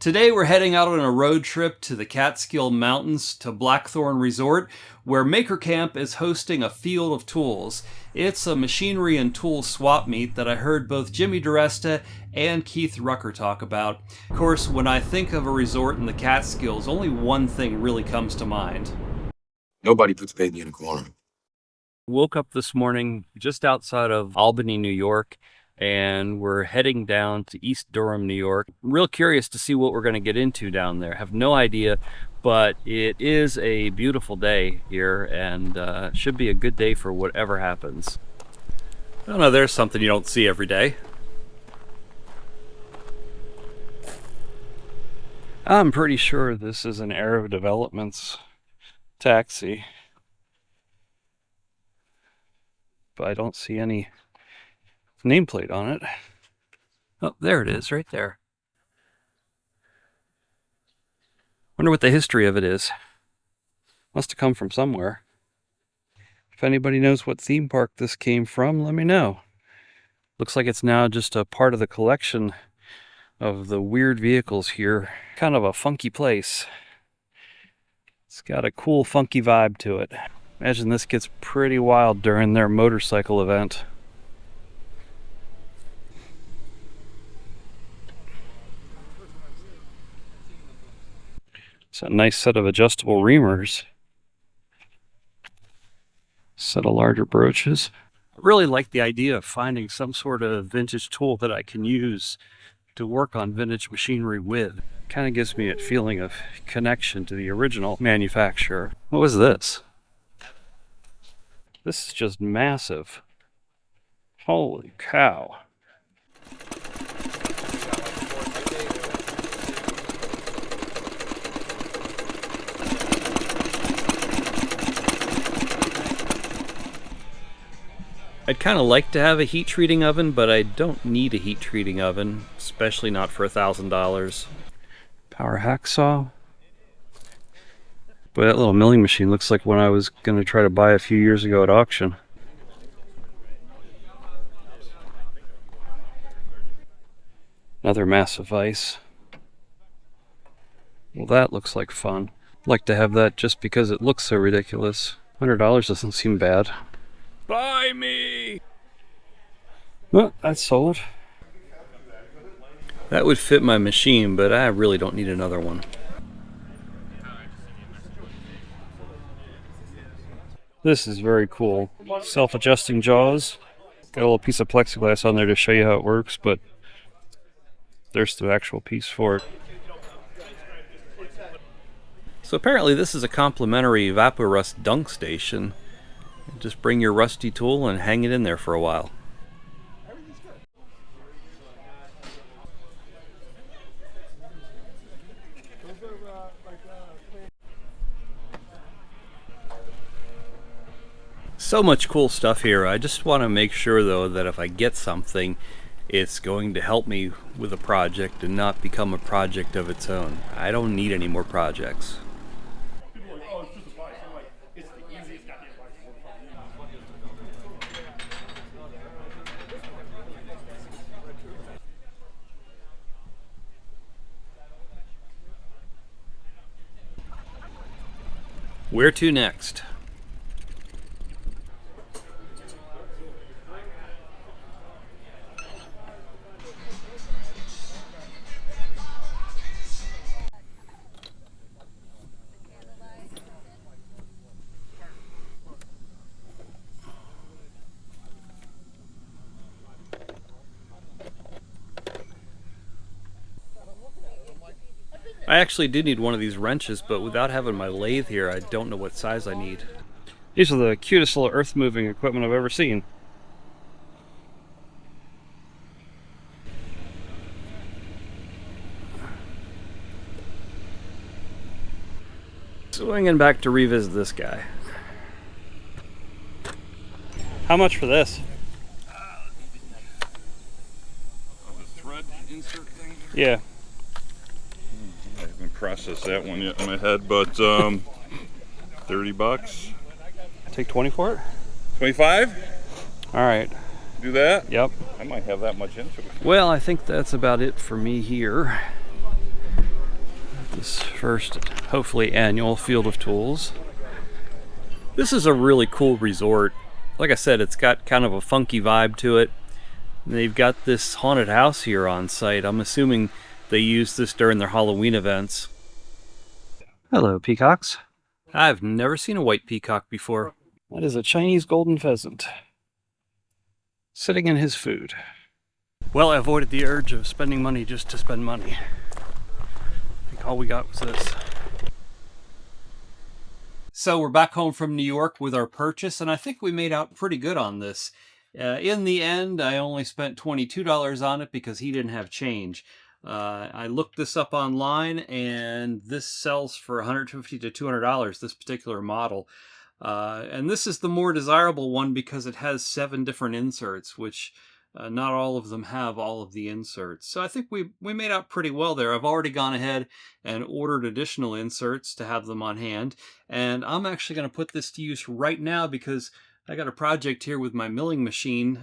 Today we're heading out on a road trip to the Catskill Mountains to Blackthorne Resort, where Maker Camp is hosting a field of tools. It's a machinery and tool swap meet that I heard both Jimmy DiResta and Keith Rucker talk about. Of course, when I think of a resort in the Catskills, only one thing really comes to mind. Nobody puts baby in a corner. Woke up this morning just outside of Albany, New York, and we're heading down to East Durham, New York. I'm real curious to see what we're going to get into down there. Have no idea, but it is a beautiful day here, and should be a good day for whatever happens. I don't know, there's something you don't see every day. I'm pretty sure this is an Arrow Developments taxi, but I don't see any nameplate on it. Oh, there it is, right there. Wonder what the history of it is. Must have come from somewhere. If anybody knows what theme park this came from, let me know. Looks like it's now just a part of the collection of the weird vehicles here. Kind of a funky place. It's got a cool, funky vibe to it. Imagine this gets pretty wild during their motorcycle event. It's a nice set of adjustable reamers. Set of larger broaches. I really like the idea of finding some sort of vintage tool that I can use to work on vintage machinery with. Kind of gives me a feeling of connection to the original manufacturer. What was this? This is just massive. Holy cow. I'd kind of like to have a heat treating oven, but I don't need a heat treating oven, especially not for $1,000. Power hacksaw. Boy, that little milling machine looks like one I was going to try to buy a few years ago at auction. Another massive vise. Well, that looks like fun. I'd like to have that just because it looks so ridiculous. $100 doesn't seem bad. Buy me! Well, that's sold. That would fit my machine, but I really don't need another one. This is very cool. Self-adjusting jaws. Got a little piece of plexiglass on there to show you how it works, but there's the actual piece for it. So apparently this is a complimentary Vaporust dunk station. Just bring your rusty tool and hang it in there for a while. So much cool stuff here. I just want to make sure though that if I get something, it's going to help me with a project and not become a project of its own. I don't need any more projects. Where to next? I actually do need one of these wrenches, but without having my lathe here, I don't know what size I need. These are the cutest little earth moving equipment I've ever seen. Swinging back to revisit this guy. How much for this? The thread insert thing? Yeah. I haven't processed that one yet in my head, but 30 bucks. Take 20 for it? 25? All right. Do that? Yep. I might have that much into it. Well, I think that's about it for me here. First, hopefully annual Field of Tools. This is a really cool resort. Like I said, it's got kind of a funky vibe to it. They've got this haunted house here on site. I'm assuming they used this during their Halloween events. Hello, peacocks. I've never seen a white peacock before. That is a Chinese golden pheasant, sitting in his food. Well, I avoided the urge of spending money just to spend money. I think all we got was this. So we're back home from New York with our purchase, and I think we made out pretty good on this. In the end, I only spent $22 on it because he didn't have change. I looked this up online, and this sells for $150 to $200, this particular model. And this is the more desirable one because it has 7 different inserts, which not all of them have all of the inserts. So I think we made out pretty well there. I've already gone ahead and ordered additional inserts to have them on hand. And I'm actually going to put this to use right now because I got a project here with my milling machine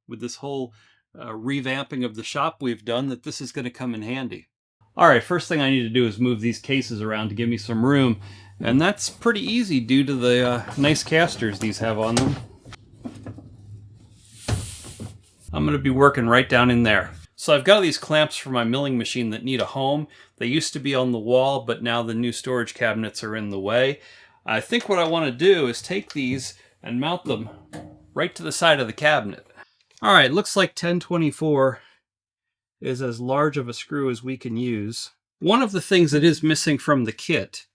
with this whole revamping of the shop we've done that this is going to come in handy. All right, first thing I need to do is move these cases around to give me some room. And that's pretty easy due to the nice casters these have on them. I'm going to be working right down in there. So I've got these clamps for my milling machine that need a home. They used to be on the wall, but now the new storage cabinets are in the way. I think what I want to do is take these and mount them right to the side of the cabinet. All right, looks like 1024 is as large of a screw as we can use. One of the things that is missing from the kit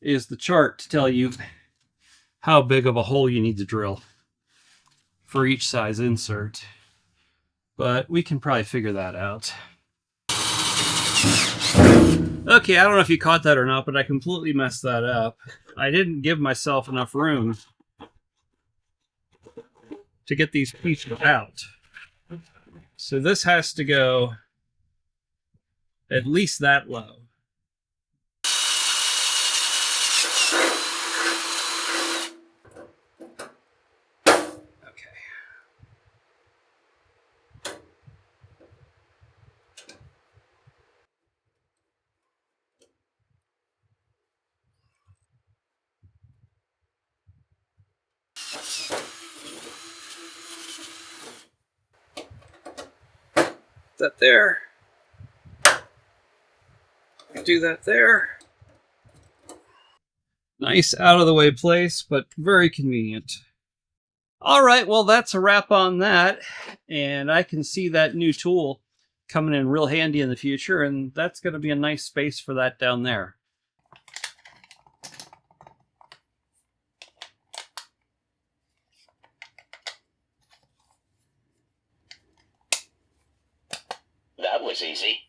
is the chart to tell you how big of a hole you need to drill for each size insert. But we can probably figure that out. Okay, I don't know if you caught that or not, but I completely messed that up. I didn't give myself enough room to get these pieces out. So this has to go at least that low. That there. Do that there. Nice out of the way place, but very convenient. All right, well, that's a wrap on that. And I can see that new tool coming in real handy in the future, and that's going to be a nice space for that down there. That was easy.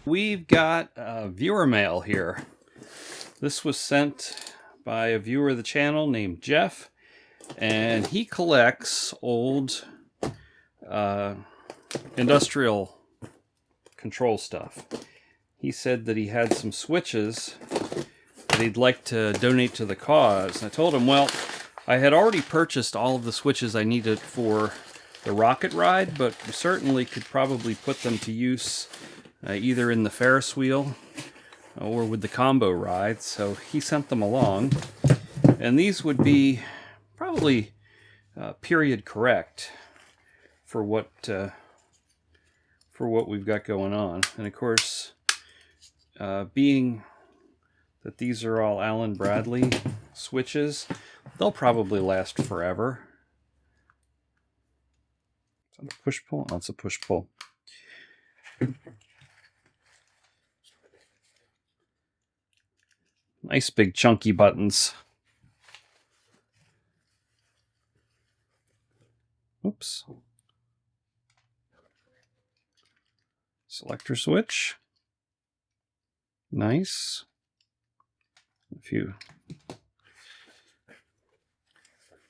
We've got viewer mail here. This was sent by a viewer of the channel named Jeff, and he collects old industrial control stuff. He said that he had some switches that he'd like to donate to the cause. I told him, well, I had already purchased all of the switches I needed for the rocket ride, but we certainly could probably put them to use either in the Ferris wheel or with the combo ride. So he sent them along, and these would be probably period correct for what we've got going on. And of course, being that these are all Allen Bradley switches, they'll probably last forever. Is that a push-pull? Oh, it's a push-pull. Nice big chunky buttons. Oops. Selector switch. Nice. A few.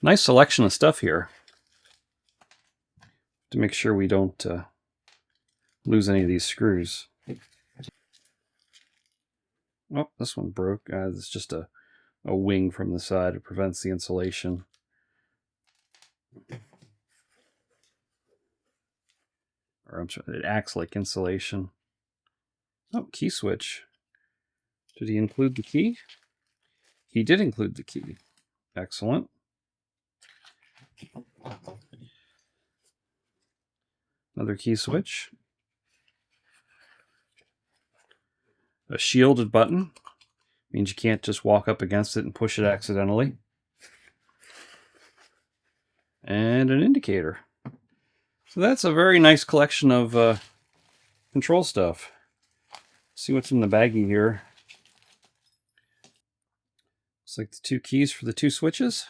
Nice selection of stuff here. To make sure we don't lose any of these screws. Oh, this one broke. It's just a wing from the side. It prevents the insulation. Or I'm sorry, it acts like insulation. Oh, key switch. Did he include the key? He did include the key. Excellent. Another key switch. A shielded button. Means you can't just walk up against it and push it accidentally. And an indicator. So that's a very nice collection of control stuff. See what's in the baggie here. Looks like the 2 keys for the 2 switches.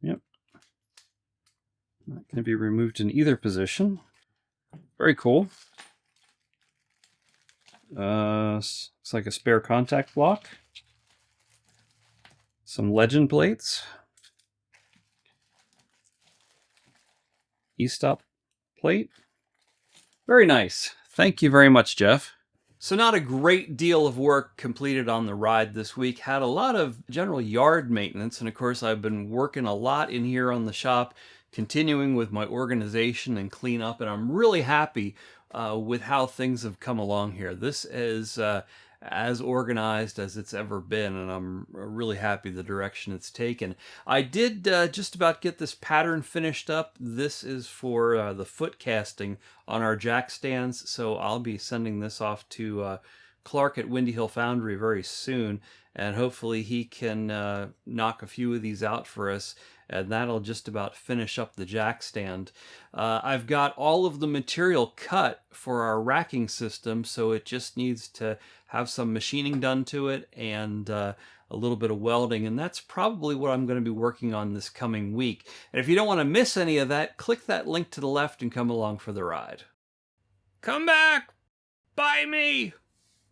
Yep. That can be removed in either position. Very cool. Looks like a spare contact block. Some legend plates. E-stop plate. Very nice. Thank you very much, Jeff. So not a great deal of work completed on the ride this week. Had a lot of general yard maintenance, and of course I've been working a lot in here on the shop, continuing with my organization and cleanup, and I'm really happy with how things have come along here. This is as organized as it's ever been, and I'm really happy the direction it's taken. I did just about get this pattern finished up. This is for the foot casting on our jack stands, so I'll be sending this off to Clark at Windy Hill Foundry very soon, and hopefully he can knock a few of these out for us, and that'll just about finish up the jack stand. I've got all of the material cut for our racking system, so it just needs to have some machining done to it and a little bit of welding, and that's probably what I'm going to be working on this coming week. And if you don't want to miss any of that, click that link to the left and come along for the ride. Come back! Buy me!